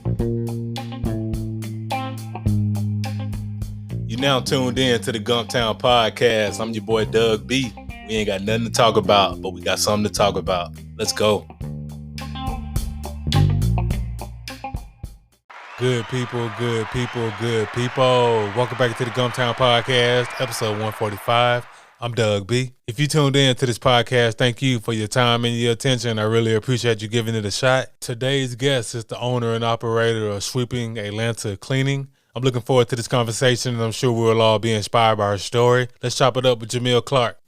You now tuned in to the Gumptown Podcast. I'm your boy Doug B. We ain't got nothing to talk about, but we got something to talk about. Let's go. Good people. Welcome back to the Gumptown Podcast, episode 145. I'm Doug B. If you tuned in to this podcast, thank you for your time and your attention. I really appreciate you giving it a shot. Today's guest is the owner and operator of Sweeping Atlanta Cleaning. I'm looking forward to this conversation, and I'm sure we'll all be inspired by her story. Let's chop it up with Jamil Clark.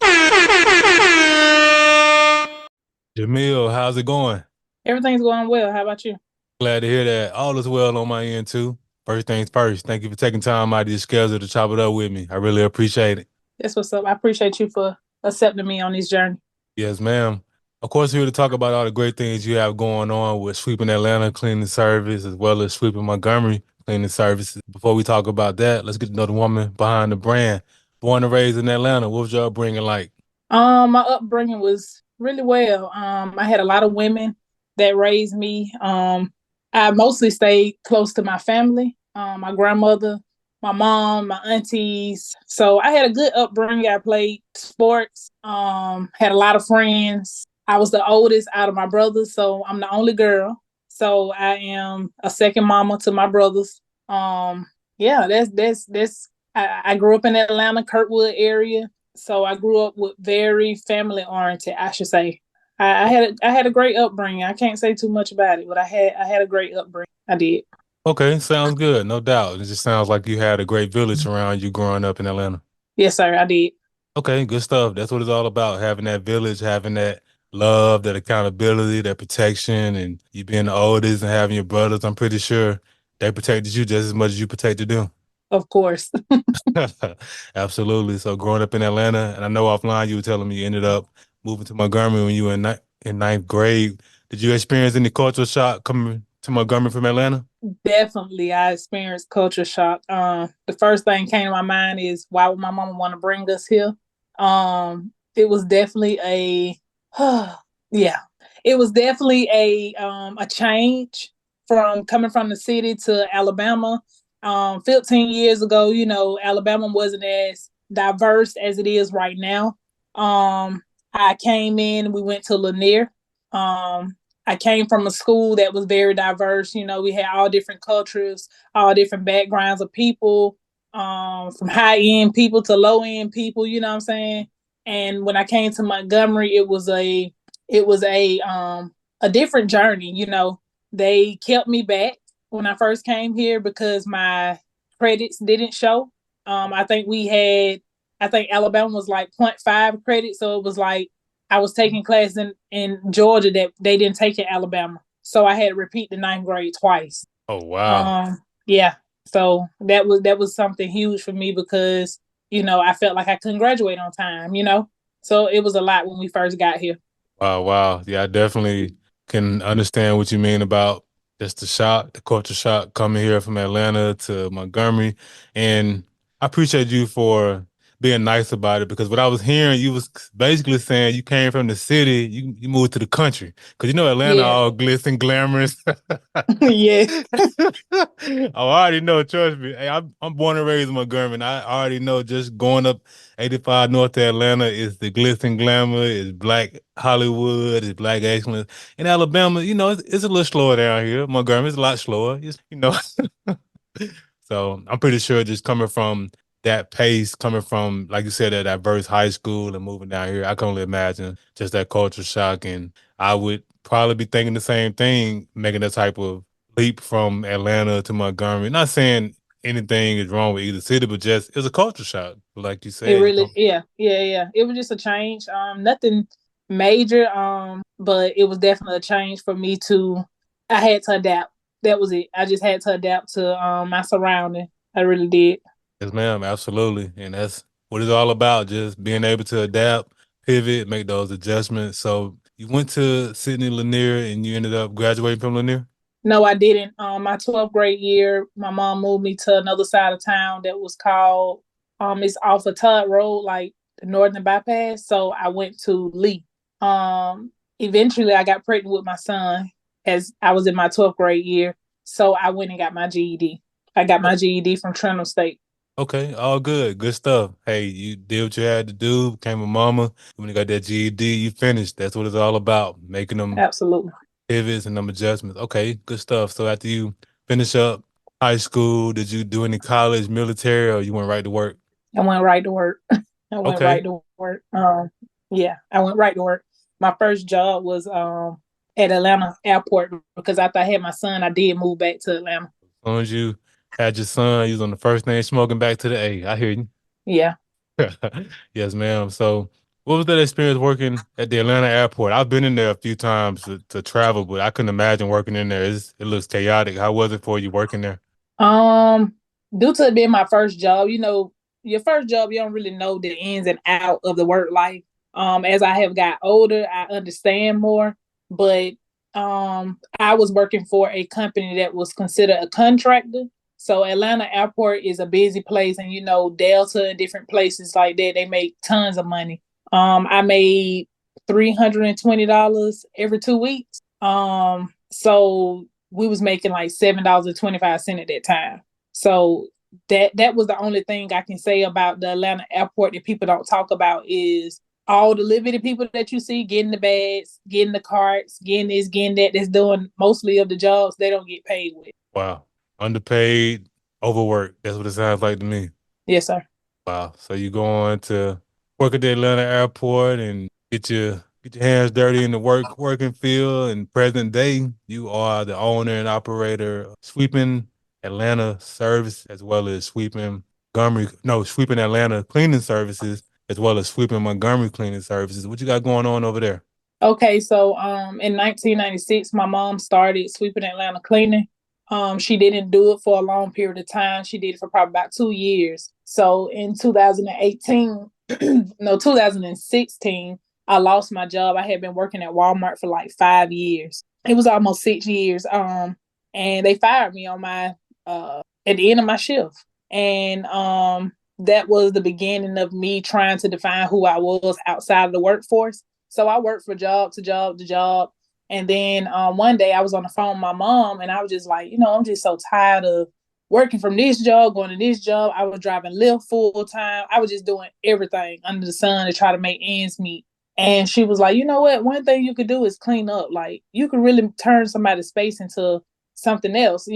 Jamil, how's it going? Everything's going well. How about you? Glad to hear that. All is well on my end, too. First things first, thank you for taking time out of your schedule to chop it up with me. I really appreciate it. That's what's up. I appreciate you for accepting me on this journey. Yes, ma'am. Of course, we're here to talk about all the great things you have going on with Sweeping Atlanta Cleaning Service, as well as Sweeping Montgomery Cleaning Services. Before we talk about that, let's get to know the woman behind the brand. Born and raised in Atlanta, what was your upbringing like? My upbringing was really well. I had a lot of women that raised me. I mostly stayed close to my family, my grandmother, my mom, my aunties. So I had a good upbringing. I played sports, had a lot of friends. I was the oldest out of my brothers, so I'm the only girl. So I am a second mama to my brothers. That's I grew up in Atlanta, Kirkwood area. So I grew up with very family oriented, I should say. I had a great upbringing. I can't say too much about it, but I had a great upbringing. I did. Okay, sounds good, no doubt. It just sounds like you had a great village around you growing up in Atlanta. Yes, sir, I did. Okay, good stuff. That's what it's all about, having that village, having that love, that accountability, that protection, and you being the oldest and having your brothers. I'm pretty sure they protected you just as much as you protected them. Of course. Absolutely. So growing up in Atlanta, and I know offline you were telling me you ended up moving to Montgomery when you were in ninth grade. Did you experience any cultural shock coming to Montgomery from Atlanta? Definitely, I experienced culture shock. The first thing came to my mind is why would my mama want to bring us here? It was definitely yeah, it was definitely a change from coming from the city to Alabama. 15 years ago, Alabama wasn't as diverse as it is right now. I came in, we went to Lanier. I came from a school that was very diverse. We had all different cultures, all different backgrounds of people, from high end people to low end people. You know what I'm saying? And when I came to Montgomery, it was a different journey. They kept me back when I first came here because my credits didn't show. I think Alabama was like 0.5 credit, so it was like I was taking class in Georgia that they didn't take in Alabama. So I had to repeat the ninth grade twice. Oh, wow. Yeah. So that was something huge for me because, I felt like I couldn't graduate on time. So it was a lot when we first got here. Wow. Yeah, I definitely can understand what you mean about just the culture shock coming here from Atlanta to Montgomery. And I appreciate you for being nice about it because what I was hearing, you was basically saying you came from the city, you moved to the country. Because Atlanta Yeah. all glitz and glamorous. Yeah. Oh, I already know, trust me. Hey, I'm born and raised in Montgomery, and I already know just going up 85 North to Atlanta is the glitz and glamour, is black Hollywood, is black excellence. In Alabama, it's a little slower down here. Montgomery is a lot slower, So I'm pretty sure just coming from that pace, coming from, like you said, that diverse high school and moving down here, I can only imagine just that culture shock. And I would probably be thinking the same thing, making that type of leap from Atlanta to Montgomery. Not saying anything is wrong with either city, but just it's a culture shock. Like you It said, really, yeah. It was just a change. Nothing major. But it was definitely a change for me to. I had to adapt. That was it. I just had to adapt to my surrounding. I really did. Yes, ma'am, absolutely. And that's what it's all about, just being able to adapt, pivot, make those adjustments. So you went to Sydney Lanier and you ended up graduating from Lanier? No, I didn't. My 12th grade year, my mom moved me to another side of town that was called. It's off of Todd Road, like the Northern Bypass. So I went to Lee. Eventually, I got pregnant with my son as I was in my 12th grade year. So I went and got my GED. I got Oh, my GED from Trenton State. okay, all good. Good stuff. Hey, you did what you had to do, became a mama. When you got that GED, you finished. That's what it's all about, making them Absolutely. pivots and them adjustments. Okay, good stuff. So after you finish up high school, did you do any college, military, or you went right to work? I went right to work. I went right Okay. to work. Yeah, I went right to work. My first job was at Atlanta Airport because after I had my son, I did move back to Atlanta. As long as you had your son, you was on the first name smoking back to the A. I hear you. Yeah. Yes, ma'am. So, what was that experience working at the Atlanta airport? I've been in there a few times to travel, but I couldn't imagine working in there. It looks chaotic. How was it for you working there? Um, Due to it being my first job, your first job, you don't really know the ins and out of the work life. As I have got older, I understand more. But I was working for a company that was considered a contractor. So Atlanta Airport is a busy place, and Delta and different places like that, they make tons of money. I made $320 every 2 weeks. So we was making like $7.25 at that time. So that was the only thing I can say about the Atlanta airport that people don't talk about is all the living people that you see getting the bags, getting the carts, getting this, getting that, that's doing mostly of the jobs they don't get paid with. Wow. Underpaid, overworked. That's what it sounds like to me. Yes, sir. Wow. So you going to work at the Atlanta airport and get your hands dirty in the working field. And present day, you are the owner and operator of Sweeping Atlanta Service as well as Sweeping Atlanta Cleaning Services as well as Sweeping Montgomery Cleaning Services. What you got going on over there? Okay, so in 1996, my mom started sweeping Atlanta cleaning. She didn't do it for a long period of time. She did it for probably about 2 years. So in 2018, no, 2016, I lost my job. I had been working at Walmart for like 5 years. It was almost 6 years. And they fired me on my at the end of my shift. And that was the beginning of me trying to define who I was outside of the workforce. So I worked for job to job to job. And then one day I was on the phone with my mom and I was just like, I'm just so tired of working from this job, going to this job. I was driving Lyft full time. I was just doing everything under the sun to try to make ends meet. And she was like, you know what? One thing you could do is clean up. Like you could really turn somebody's space into something else.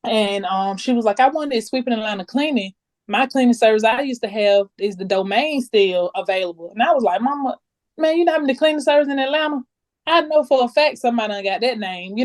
And she was like, I wanted sweeping Atlanta cleaning. My cleaning service I used to have is the domain still available. And I was like, Mama, man, you know how many cleaning service in Atlanta? I know for a fact somebody done got that name.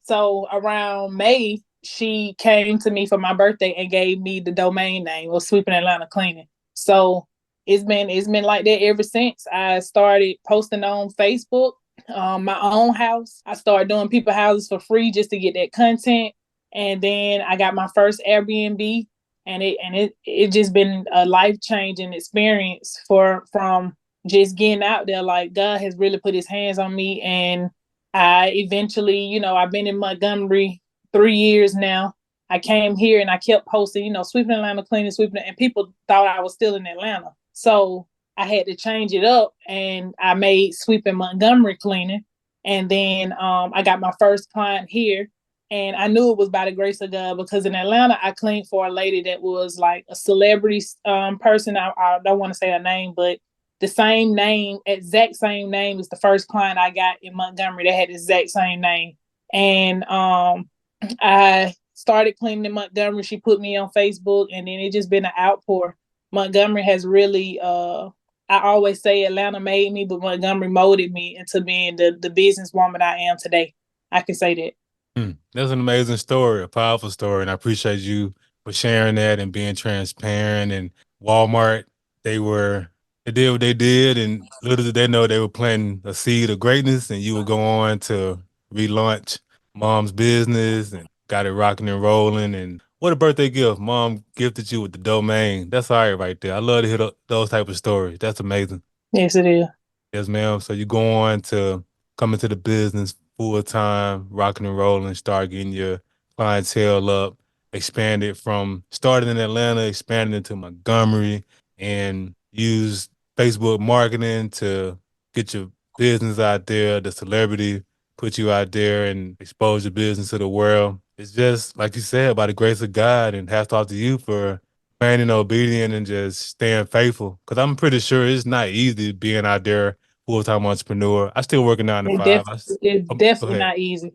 So around May, she came to me for my birthday and gave me the domain name of Sweeping Atlanta Cleaning. So it's been like that ever since. I started posting on Facebook, my own house. I started doing people houses for free just to get that content. And then I got my first Airbnb, and it just been a life changing experience from just getting out there. Like God has really put his hands on me, and I eventually, I've been in Montgomery 3 years now. I came here and I kept posting, sweeping Atlanta, cleaning, sweeping, and people thought I was still in Atlanta. So I had to change it up, and I made sweeping Montgomery cleaning. And then I got my first client here, and I knew it was by the grace of God because in Atlanta, I cleaned for a lady that was like a celebrity person. I don't want to say her name, but the same name, exact same name as the first client I got in Montgomery that had the exact same name. And I started cleaning in Montgomery. She put me on Facebook, and then it just been an outpour. Montgomery has really, I always say Atlanta made me, but Montgomery molded me into being the businesswoman I am today. I can say that. That's an amazing story, a powerful story, and I appreciate you for sharing that and being transparent. And Walmart, they were they did what they did, and little did they know they were planting a seed of greatness, and you were go on to relaunch Mom's business and got it rocking and rolling. And what a birthday gift! Mom gifted you with the domain. That's all right, right there. I love to hear those type of stories. That's amazing. Yes, it is. Yes, ma'am. So you go on to come into the business full time, rocking and rolling, start getting your clientele up, expanded from starting in Atlanta, expanded into Montgomery, and use Facebook marketing to get your business out there, the celebrity put you out there and expose your business to the world. It's just like you said, by the grace of God, and hats off to you for remaining obedient and just staying faithful. Because I'm pretty sure it's not easy being out there full time entrepreneur. I still work a 9 to 5. It's Go definitely ahead. not easy.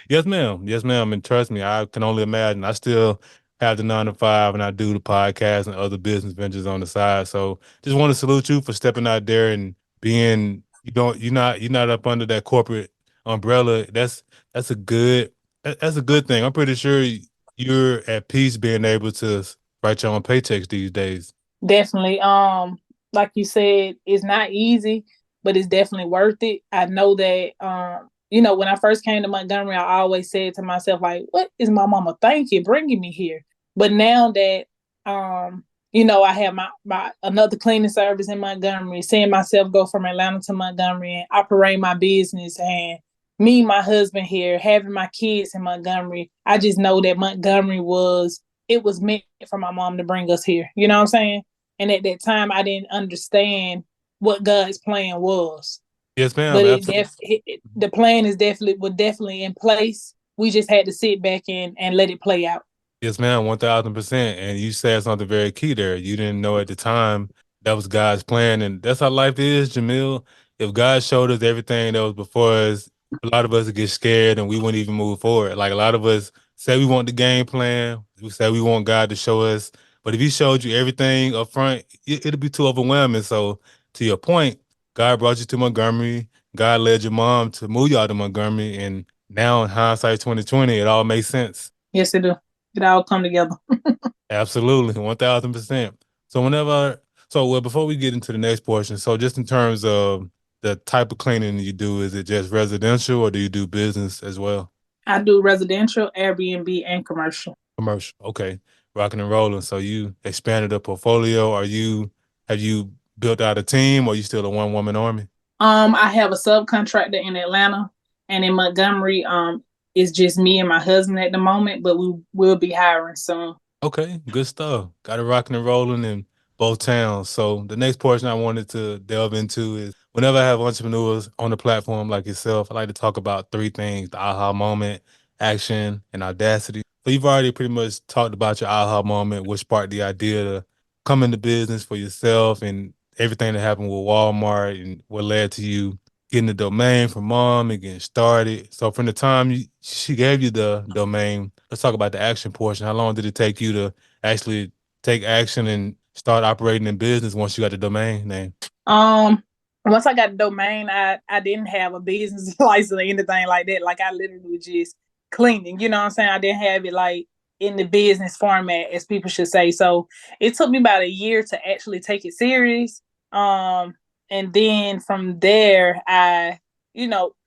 Yes, ma'am. Yes, ma'am. And trust me, I can only imagine. I still have the 9 to 5, and I do the podcast and other business ventures on the side. So just want to salute you for stepping out there and being you're not up under that corporate umbrella. That's a good that's a good thing. I'm pretty sure you're at peace being able to write your own paychecks these days. Definitely. Like you said, it's not easy, but it's definitely worth it. I know that when I first came to Montgomery, I always said to myself, like, what is my mama thinking bringing me here? But now that I have my another cleaning service in Montgomery, seeing myself go from Atlanta to Montgomery and operate my business and me, my husband here, having my kids in Montgomery, I just know that Montgomery was meant for my mom to bring us here. You know what I'm saying? And at that time, I didn't understand what God's plan was. Yes, ma'am. But Absolutely. the plan is definitely in place. We just had to sit back and let it play out. Yes, ma'am, 1000%. And you said something very key there. You didn't know at the time that was God's plan. And that's how life is, Jamil. If God showed us everything that was before us, a lot of us would get scared and we wouldn't even move forward. Like a lot of us say we want the game plan, we say we want God to show us. But if He showed you everything up front, it'll be too overwhelming. So, to your point, God brought you to Montgomery. God led your mom to move you out to Montgomery. And now, in hindsight 2020, it all makes sense. Yes, it do. It all come together. Absolutely, 1000%. So well, before we get into the next portion, so just in terms of the type of cleaning you do, is it just residential or do you do business as well? I do residential, Airbnb, and commercial. Commercial. Okay. Rocking and rolling. So you expanded the portfolio. Have you built out a team or you still a one woman army? I have a subcontractor in Atlanta, and in Montgomery, it's just me and my husband at the moment, but we will be hiring soon. Okay, good stuff. Got it rocking and rolling in both towns. So the next portion I wanted to delve into is whenever I have entrepreneurs on the platform like yourself, I like to talk about three things: the aha moment, action, and audacity. So you've already pretty much talked about your aha moment, which sparked the idea to come into business for yourself and everything that happened with Walmart and what led to you getting the domain from mom and getting started. So from the time she gave you the domain, let's talk about the action portion. How long did it take you to actually take action and start operating in business once you got the domain name? Um, Once I got the domain, I didn't have a business license or anything like that. Like I literally was just cleaning. You know what I'm saying? I didn't have it like in the business format, as people should say. So it took me about a year to actually take it serious. And then from there, I'm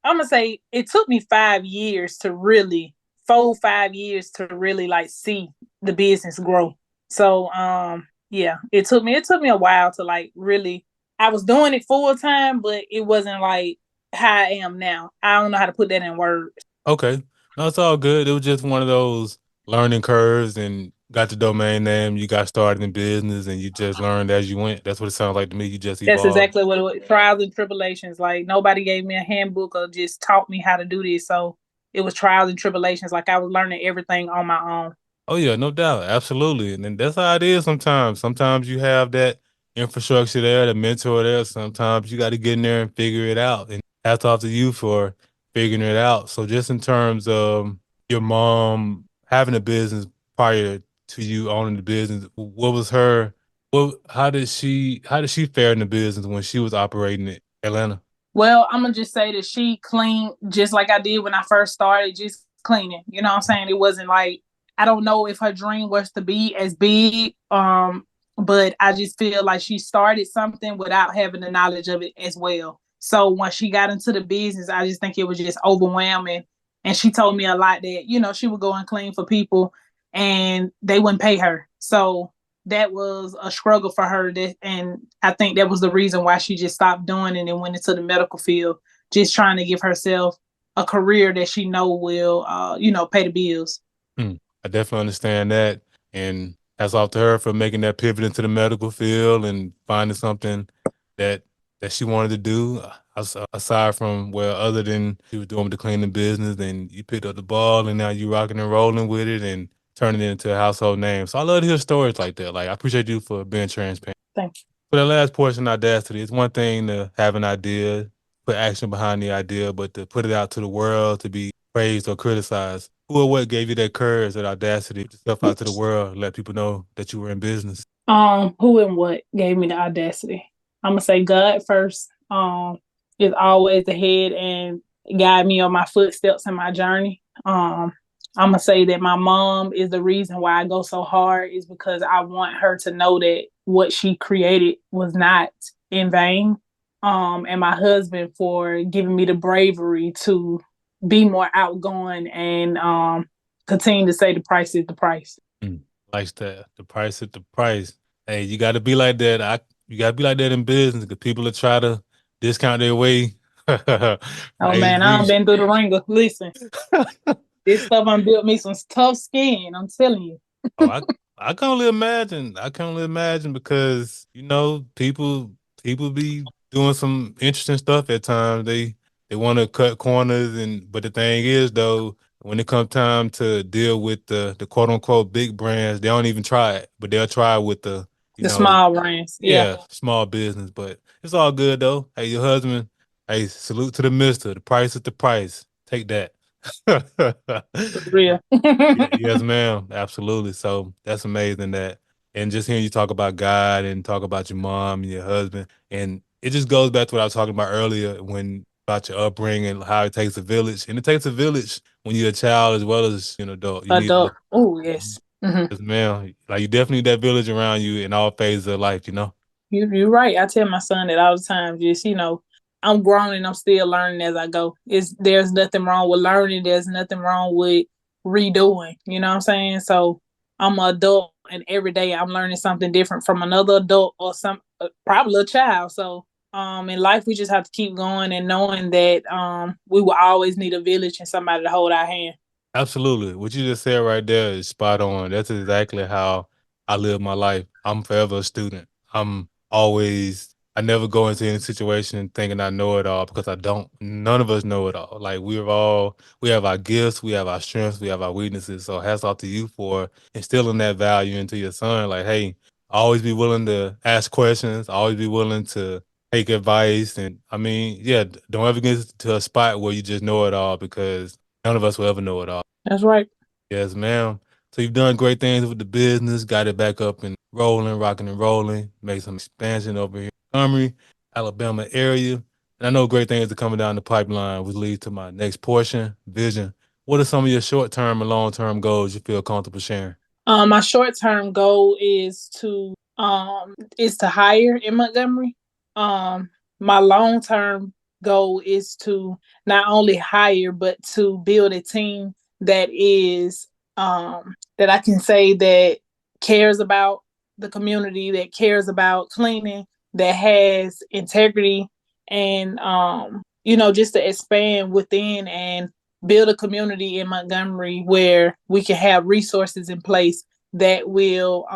gonna say it took me 5 years to really, 4 5 years to really like see the business grow. So yeah, it took me a while to like really. I was doing it full time, but it wasn't like how I am now. I don't know how to put that in words. Okay. No, it's all good. It was just one of those learning curves and got the domain name, you got started in business and you just learned as you went. That's what it sounds like to me. You just That's evolved. exactly what it was. Trials and tribulations. Like nobody gave me a handbook or just taught me how to do this. So it was trials and tribulations. Like I was learning everything on my own. Oh yeah, no doubt. Absolutely. And then that's how it is sometimes. Sometimes you have that infrastructure there, the mentor there. Sometimes you got to get in there and figure it out. And hats off to you for figuring it out. So just in terms of your mom having a business prior to you owning the business, what was her how did she fare in the business when she was operating it Atlanta? Well, I'm gonna just say that she cleaned just like I did when I first started, just cleaning. You know what I'm saying? It wasn't like I don't know if her dream was to be as big, but I just feel like she started something without having the knowledge of it as well. So when she got into the business, I just think it was just overwhelming. And she told me a lot that she would go and clean for people, and they wouldn't pay her. So that was a struggle for her, and I think that was the reason why she just stopped doing it and went into the medical field, just trying to give herself a career that she know will pay the bills. Hmm. I definitely understand that. And hats off to her for making that pivot into the medical field and finding something that that she wanted to do. aside from, well, other than you was doing the cleaning business, then you picked up the ball and now you rocking and rolling with it and turning it into a household name. So I love to hear stories like that. Like, I appreciate you for being transparent. Thank you. For the last portion, audacity, it's one thing to have an idea, put action behind the idea, but to put it out to the world to be praised or criticized. Who or what gave you that courage, that audacity to put yourself out to the world, let people know that you were in business? Who and what gave me the audacity? I'm gonna say God first. Is always ahead and guide me on my footsteps in my journey. I'm gonna say that my mom is the reason why I go so hard, is because I want her to know that what she created was not in vain. And my husband for giving me the bravery to be more outgoing and continue to say the price is the price. Mm. Likes that. The price is the price. Hey, you got to be like that. You got to be like that in business because people will try to discount their way from Oh A to man, I've Z. been through the ringer. Listen, this stuff I built me some tough skin. I'm telling you. Oh, I can only imagine. I can only imagine because people be doing some interesting stuff at times. They want to cut corners, and but the thing is though, when it comes time to deal with the quote unquote big brands, they don't even try it, but they'll try it with the you The know small brands, yeah, yeah, small business. But it's all good though. Hey, your husband. Hey, salute to the mister. The price is the price. Take that. for real. Yeah, yes, ma'am. Absolutely. So that's amazing that, and just hearing you talk about God and talk about your mom and your husband, and it just goes back to what I was talking about earlier when about your upbringing, how it takes a village, and it takes a village when you're a child as well as an adult. You need, Adult. Oh yes. yes, ma'am. Like you definitely need that village around you in all phases of life. You're right. I tell my son that all the time. Just I'm grown and I'm still learning as I go. There's nothing wrong with learning. There's nothing wrong with redoing. You know what I'm saying? So I'm an adult, and every day I'm learning something different from another adult or some probably a child. So in life we just have to keep going and knowing that we will always need a village and somebody to hold our hand. Absolutely. What you just said right there is spot on. That's exactly how I live my life. I'm forever a student. I never go into any situation thinking I know it all because I don't. None of us know it all. Like we have our gifts, we have our strengths, we have our weaknesses. So hats off to you for instilling that value into your son. Like, hey, always be willing to ask questions, always be willing to take advice. And I mean, yeah, don't ever get to a spot where you just know it all because none of us will ever know it all. That's right. Yes, ma'am. So you've done great things with the business, got it back up and rolling, rocking and rolling, made some expansion over here in Montgomery, Alabama area. And I know great things are coming down the pipeline, which leads to my next portion, vision. What are some of your short-term and long-term goals you feel comfortable sharing? My short term goal is to hire in Montgomery. Um, my long term goal is to not only hire but to build a team that I can say that cares about the community, that cares about cleaning, that has integrity, and just to expand within and build a community in Montgomery where we can have resources in place that will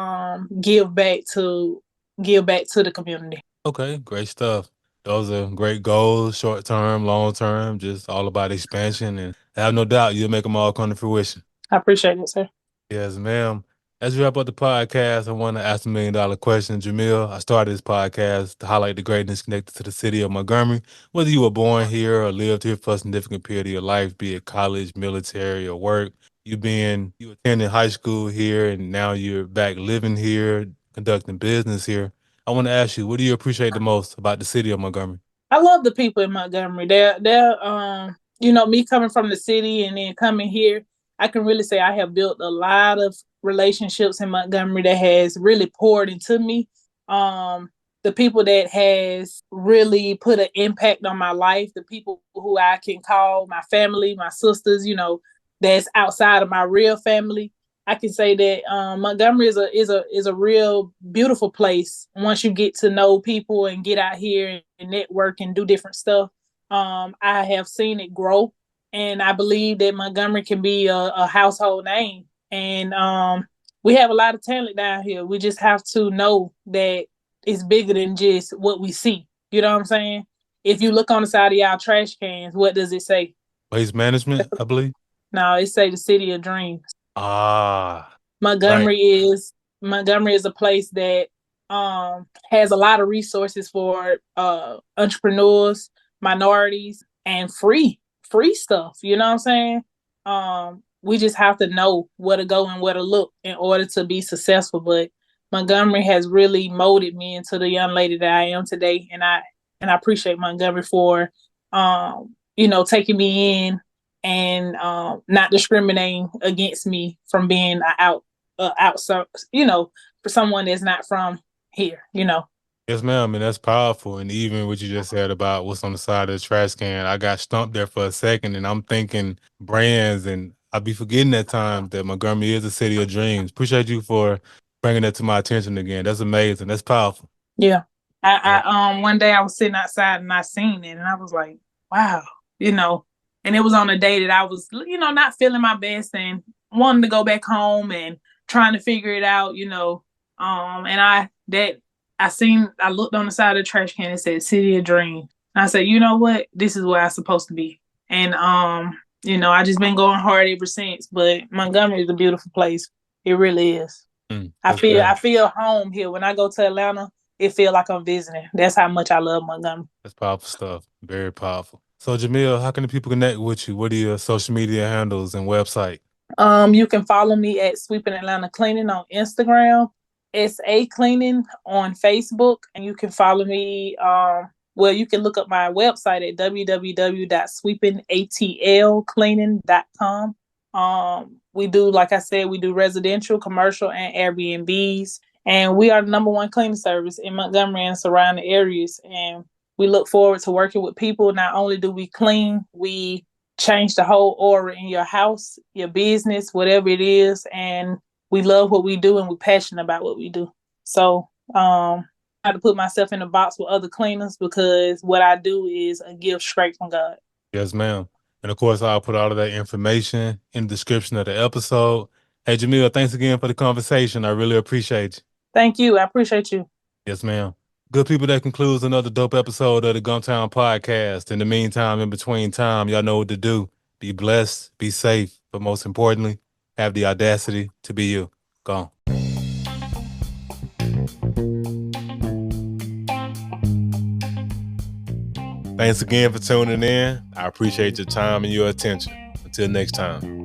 give back to the community. Okay, great stuff. Those are great goals, short-term, long-term, just all about expansion. And I have no doubt you'll make them all come to fruition. I appreciate it, sir. Yes, ma'am. As we wrap up the podcast, I want to ask $1 million question. Jamil, I started this podcast to highlight the greatness connected to the city of Montgomery. Whether you were born here or lived here for a significant period of your life, be it college, military, or work, you attended high school here and now you're back living here, conducting business here. I want to ask you, what do you appreciate the most about the city of Montgomery? I love the people in Montgomery. Me coming from the city and then coming here, I can really say I have built a lot of relationships in Montgomery that has really poured into me. Um, the people that has really put an impact on my life, the people who I can call my family, my sisters, that's outside of my real family. I can say that Montgomery is a real beautiful place once you get to know people and get out here and network and do different stuff. I have seen it grow, and I believe that Montgomery can be a household name. And we have a lot of talent down here. We just have to know that it's bigger than just what we see. You know what I'm saying? If you look on the side of y'all trash cans, what does it say? Waste management, I believe. No, it say the City of Dreams. Ah, right. Montgomery is Montgomery is a place that has a lot of resources for entrepreneurs, minorities, and free stuff. You know what I'm saying? We just have to know where to go and where to look in order to be successful. But Montgomery has really molded me into the young lady that I am today, and I appreciate Montgomery for taking me in and not discriminating against me from being outside, for someone that's not from here. Yes, ma'am, and that's powerful. And even what you just said about what's on the side of the trash can, I got stumped there for a second, and I'm thinking brands, and I be forgetting at times that Montgomery is a city of dreams. Appreciate you for bringing that to my attention again. That's amazing. That's powerful. Yeah. Yeah. I one day I was sitting outside and I seen it and I was like, wow, and it was on a day that I was, not feeling my best and wanting to go back home and trying to figure it out. And I looked on the side of the trash can and said City of Dreams. And I said, you know what? This is where I'm supposed to be. And I just been going hard ever since. But Montgomery is a beautiful place. It really is. I feel home here. When I go to Atlanta, it feel like I'm visiting. That's how much I love Montgomery. That's powerful stuff. Very powerful. So, Jamil, how can the people connect with you? What are your social media handles and website? You can follow me at Sweeping Atlanta Cleaning on Instagram, SA Cleaning on Facebook, and you can follow me. You can look up my website at www.sweepingatlcleaning.com. We do, like I said, we do residential, commercial, and Airbnbs, and we are the number one cleaning service in Montgomery and surrounding areas. And we look forward to working with people. Not only do we clean, we change the whole aura in your house, your business, whatever it is. And we love what we do and we're passionate about what we do. So I have to put myself in a box with other cleaners because what I do is a gift straight from God. Yes, ma'am. And of course, I'll put all of that information in the description of the episode. Hey, Jamil, thanks again for the conversation. I really appreciate you. Thank you. I appreciate you. Yes, ma'am. Good people, that concludes another dope episode of the Gumtown Podcast. In the meantime, in between time, y'all know what to do. Be blessed, be safe, but most importantly, have the audacity to be you. Go on. Thanks again for tuning in. I appreciate your time and your attention. Until next time.